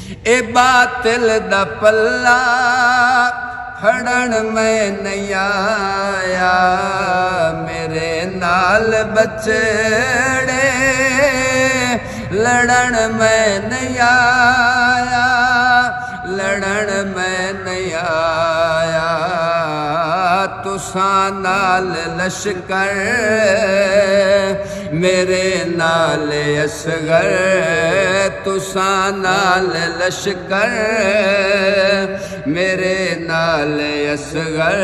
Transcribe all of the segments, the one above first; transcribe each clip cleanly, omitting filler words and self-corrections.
ए बातिल दा पल्ला फड़न मैं नहीं आया, मेरे नाल बचड़े लड़न मैं नहीं आया, लड़न मैं नहीं आया। तुसां नाल लश्कर मेरे नाल असगर, तुसां नाल लश्कर मेरे नाल असगर।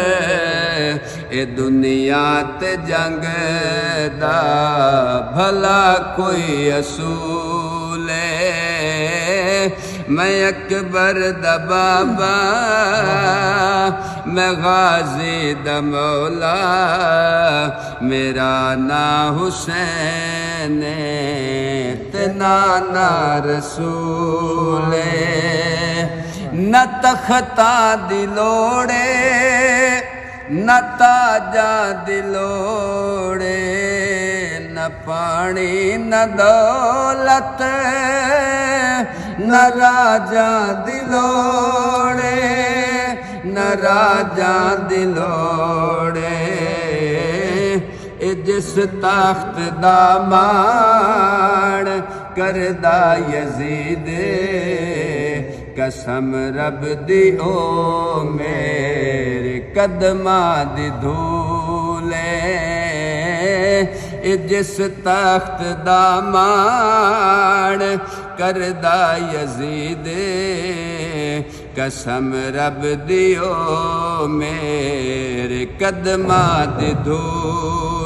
ए दुनिया ते जंग दा भला कोई असूल है, मैं अकबर दा बाबा, मैं गाजी दा मौला, मेरा ना हुसैन ते नाना रसूल। न तख्ता दी लोड़े न ताजा दी लोड़े, न पानी न दौलत न राजा दी लोड़े, न राजा दी लोड़े। ए जिस तख्त दा मान करदा यजीद, कसम रब दी ओ मेरे कदमा दी धूले। ए जिस तख्त दा मान करदा यजीद, कसम रब दी ओ मेरे कदमा दी धूले।